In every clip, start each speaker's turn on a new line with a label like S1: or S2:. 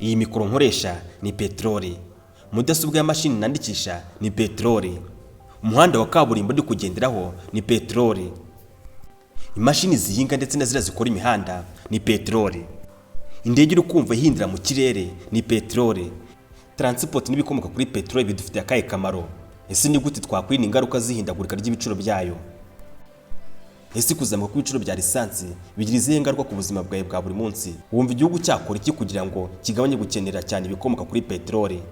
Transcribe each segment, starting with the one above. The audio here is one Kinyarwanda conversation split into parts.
S1: Iyi mikoro nkoresha ni peteroli. Mudasobwa ya mashini nandikisha ni peteroli. Umuhanda wa kaburimbo ndi kugenderaho ni peteroli. Imashini zihinga ndetse na zira zikora imihanda ni peteroli. Indege uri kumva ihindira mu kirere ni peteroli. Transport n'ibikomoka kuri peteroli bidufitiye akahe kamaro? Ese ni gute twakwirinda ingaruka zihindagurika ry'ibiciro byayo? Ese kuzamuka kw'ibiciro bya lisansi bigira izihe ngaruka ku buzima bwawe bwa buri munsi? Wumva igihugu cyakora iki kugira ngo kigabanye gukenera cyane ibikomoka kuri peteroli?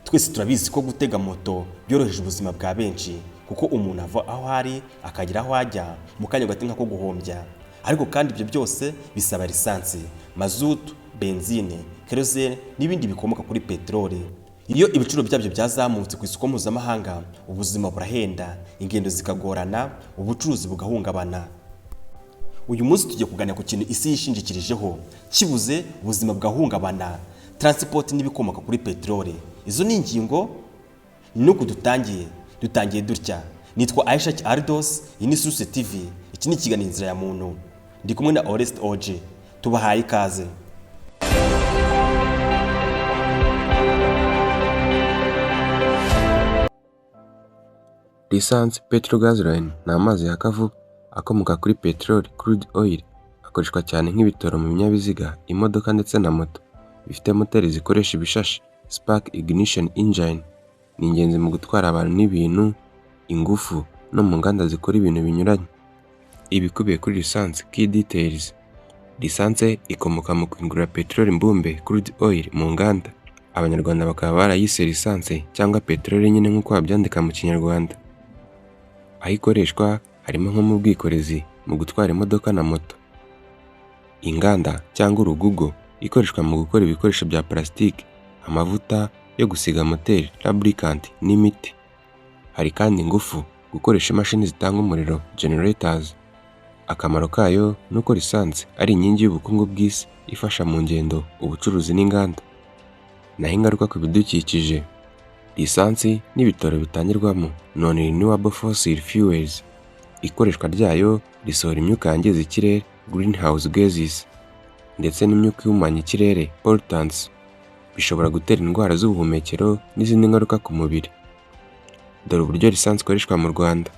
S1: Twese turabizi ko gutega moto byoroheje ubuzima bwa benshi, kuko umuntu ava aho ari akagera aho ajya mu kanya gato nk'ako guhombya. Ariko kandi ibyo byose bisaba lisansi, mazutu, benzine, kerosene n'ibindi bikomoka kuri peteroli. Iyo ibiciro byabyo byazamutse ku isoko mpuzamahanga, ubuzima burahenda, ingendo zikagorana, ubucuruzi bugahungabana. Uyu munsi tugiye kuganira ku kintu isi yishingikirijeho, kibuze ubuzima bugahungabana: transport n'ibikomoka kuri peteroli. Izo ni ingingo nuko dutangiye dutya. Nitwa Aisha Ardos, iyi ni Source TV, iki ni ikiganiro Inzira ya Muntu. Ndi kumwe na Orest Oje. Tubahaye ikaze.
S2: Lisansi, petrogasoline ni amazi yaka vuba akomoka kuri peteroli, crude oil, akoreshwa cyane nk'ibitoro mu binyabiziga, imodoka ndetse na moto bifite moteri zikoresha ibishashi, spark ignition engine. Ni ingenzi mu gutwara abantu n'ibintu, ingufu no mu nganda zikora ibintu binyuranye. Ibikubiye kuri lisansi, key details: lisansi ikomoka mu kwingurira peteroli mbumbe, crude oil, mu nganda. Abanyarwanda bakaba barayise lisansi cyangwa peteroli nyine nk'uko babyandika mu Kinyarwanda. Aho ikoreshwa harimo nko mu bwikorezi, mu gutwara imodoka na moto. Inganda cyangwa urugugo ikoreshwa mu gukora ibikoresho bya plastique, amavuta yo gusiga moteri, lubricant n'imiti. Hari kandi ingufu, gukoresha imashini zitanga umuriro, generators. Akamaro kayo nuko lisansi ari inkingi y'ubukungu bw'isi, ifasha mu ngendo, ubucuruzi n'inganda. Naho ingaruka ku bidukikije: lisansi n'ibitoro bitangirwamo non-renewable fossil fuels. Ikoreshwa ryayo risohora imyuka yangiza ikirere, greenhouse gases, ndetse n'imyuka ihumanya ikirere, pollutants, bishobora gutera indwara z'ubuhumekero n'izindi ngaruka ku mubiri. Dore uburyo lisansi ikoreshwa mu Rwanda.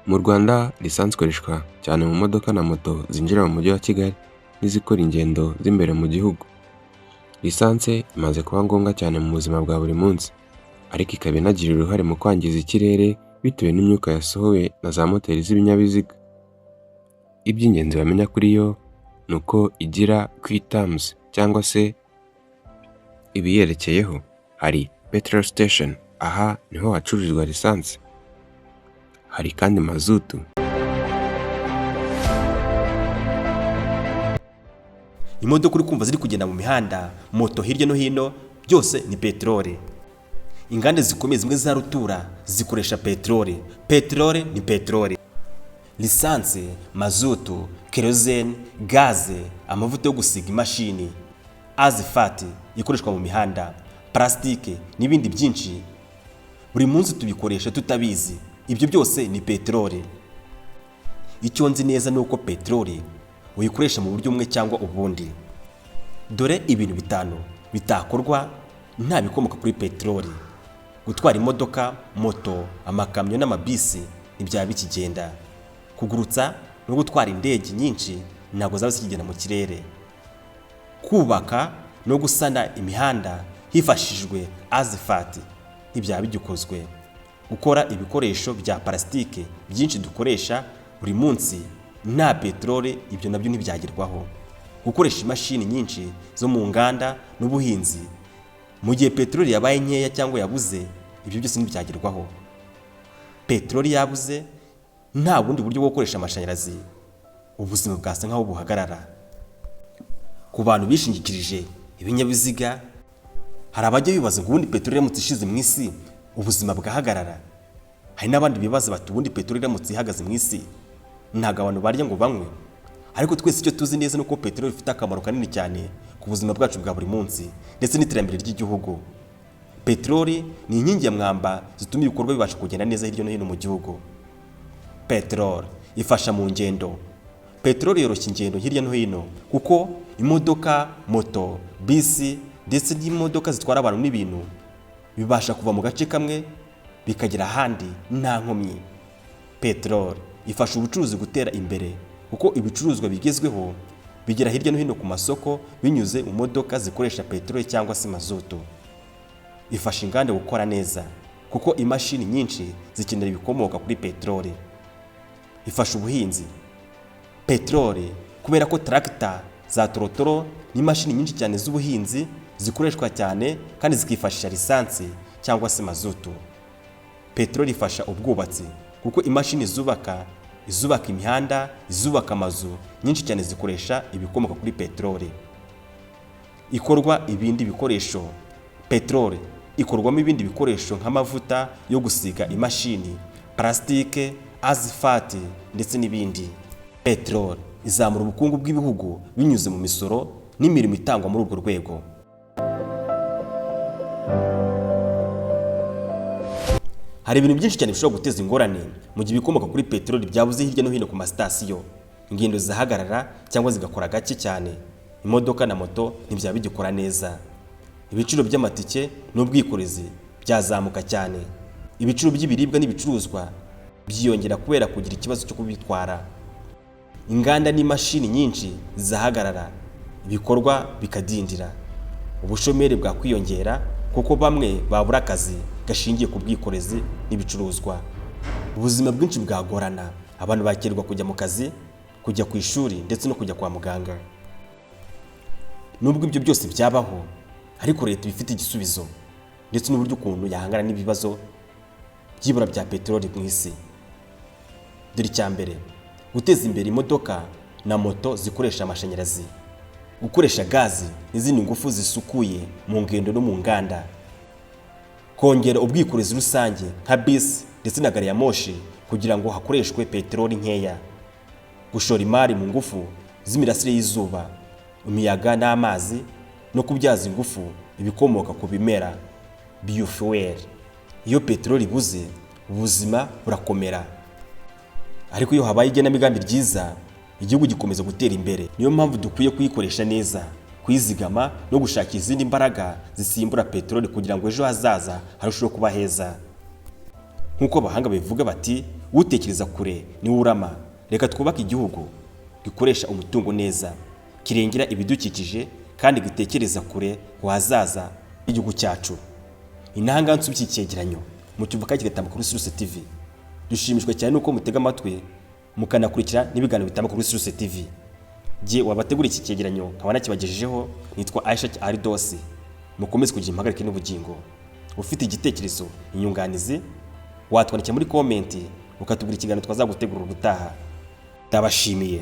S2: Mu Rwanda, lisansi ikoreshwa cyane mu modoka na moto zinjira mu mujyi wa Kigali n'izikora ingendo z'imbere mu gihugu. Lisansi imaze kuba ngombwa cyane mu buzima bwa buri munsi, ariko ikaba inagira uruhare mu kwangiza ikirere bitewe n'imyuka yasohowe na za moteri z'ibinyabiziga. Iby'ingenzi bamenya kuri yo ni uko igira key terms cyangwa se ibiyerekeyeho. Hari petrol station, aha niho hacururizwa lisansi. Hari kandi mazutu.
S1: Imodoka uri kumva ziri kugenda mu mihanda, moto hirya no hino, byose ni peteroli. Inganda zikomeye zimwe za rutura zikoresha peteroli. Peteroli ni peteroli. Lisansi, mazutu, kerosene, gaze, amavuta yo gusiga imashini, azifati ikoreshwa mu mihanda, plastike n'ibindi byinshi. Buri munsi tubikoresha tutabizi. Ibyo byose ni peteroli. Icyo nzi neza ni uko peteroli uyikoresha mu buryo umwe cyangwa ubundi. Dore ibintu 5 bitakorwa nta bikomoka kuri peteroli. Gutwara imodoka, moto, amakamyo n'amabisi ntibyaba bikigenda. Kugurutsa no gutwara indege nyinshi ntabwo zaba zikigenda mu kirere. Kubaka no gusana imihanda hifashishijwe azifati ntibyaba bigikozwe. Gukora ibikoresho bya plastike byinshi dukoresha buri munsi nta peteroli, ibyo nabyo ntibyagerwaho. Gukoresha imashini nyinshi zo mu nganda n'ubuhinzi mu gihe peteroli yabaye nkeya cyangwa yabuze, ibyo byose ntibyagerwaho. Peteroli yabuze, nta bundi buryo bwo gukoresha amashanyarazi, ubuzima bwasa nkaho buhagarara. Ku bantu bishingikirije ibinyabiziga, hari abajya bibaza ngo ubundi peteroli iramutse ishize mu isi ubuzima bwahagarara. Hari n'abandi bibaza bati ubundi peteroli iramutse ihagaze mu isi ntago abantu barya ngo banywe. Ariko twese icyo tuzi neza nuko peteroli ifite akamaro kanini cyane ku buzima bwacu bwa buri munsi ndetse n'iterambere ry'igihugu. Peteroli ni inkingi ya mwamba zituma ibikorwa bibasha kugenda neza hirya no hino mu gihugu. Peteroli ifasha mu ngendo. Peteroli yoroshya ingendo hirya no hino kuko imodoka, moto, bisi ndetse n'imodoka zitwara abantu n'ibintu bibasha kuva mu gace kamwe bikagera ahandi nta nkomyi. Peteroli ifasha ubucuruzi gutera imbere kuko ibicuruzwa bigezweho bigera hirya no hino ku masoko binyuze mu modoka zikoresha peteroli cyangwa se mazutu. Ifasha inganda gukora neza kuko imashini nyinshi zikenera ibikomoka kuri peteroli. Ifasha ubuhinzi. Peteroli kubera ko tractor za torotoro n'imashini nyinshi cyane z'ubuhinzi zikoreshwa cyane kandi zikifashisha lisansi cyangwa se mazutu. Peteroli ifasha ubwubatsi kuko imashini izubaka imihanda, izubaka amazu nyinshi cyane zikoresha ibikomoka kuri peteroli. Ikorwa ibindi bikoresho. Peteroli ikorwamo ibindi bikoresho nk'amavuta yo gusiga imashini, plastike, asifati ndetse n'ibindi. Peteroli izamura ubukungu bw'ibihugu binyuze mu misoro n'imirimo itangwa muri urwo rwego. Hari ibintu byinshi cyane bishobora guteza ingorane mu gihe ibikomoka kuri peteroli byabuze hirya no hino ku masitasiyo. Ingendo zihagarara cyangwa zigakora gake cyane. Imodoka na moto ntibyaba bigikora neza. Ibiciro by'amatike n'ubwikorezi byazamuka cyane. Ibiciro by'ibiribwa n'ibicuruzwa byiyongera kubera kugira ikibazo cyo kubitwara. Inganda n'imashini nyinshi zizahagarara, ibikorwa bikadindira. Ubushomeri bwakwiyongera kuko bamwe babura akazi gashingiye ku bwikorezi n'ibicuruzwa. Ubuzima bwinshi bwagorana, abantu bakererwa kujya mu kazi, kujya ku ishuri ndetse no kujya kwa muganga. Nubwo ibyo byose byabaho, ariko leta ibifite igisubizo ndetse n'uburyo ukuntu yahangana n'ibibazo by'ibura bya peteroli mu isi. Dore icya mbere, guteza imbere imodoka na moto zikoresha amashanyarazi, gukoresha gazi n'izindi ngufu zisukuye mu ngendo no mu nganda, kongera ubwikorezi rusange nka bisi ndetse na gari ya moshi kugira ngo hakoreshwe peteroli nkeya, gushora imari mu ngufu z'imirasire y'izuba, imiyaga n'amazi no kubyaza ingufu ibikomoka ku bimera, biofuel. Iyo peteroli ibuze, ubuzima burakomera. Ariko iyo habaye igenamigambi ryiza, igihugu gikomeza gutera imbere. Niyo mpamvu dukwiye kuyikoresha neza, kuyizigama no gushaka izindi mbaraga zisimbura peteroli kugira ngo ejo hazaza harusheho kuba heza. Nk'uko abahanga bivuga bati, utekereza kure niwe urama. Reka twubake igihugu gikoresha umutungo neza, kirengera ibidukikije kandi gitekereza kure ku hazaza igihugu cyacu. Intangansu by'iki cyegeranyo mu cyumva kigatamba kuri Source TV. Dushimishwe cyane nuko mutega amatwi mukanakurikira n'ibiganiro bitamba kuri Source TV. Jye wabategura iki cyegeranyo nkaba nakibagejejeho, nitwa Aisha Aridosi. Mukomeze kugira impagarike n'ubugingo. Ufite igitekerezo, inyunganizi, watwandikira muri comment ukatubwira ikiganiro twazagutegura ubutaha. Ndabashimiye.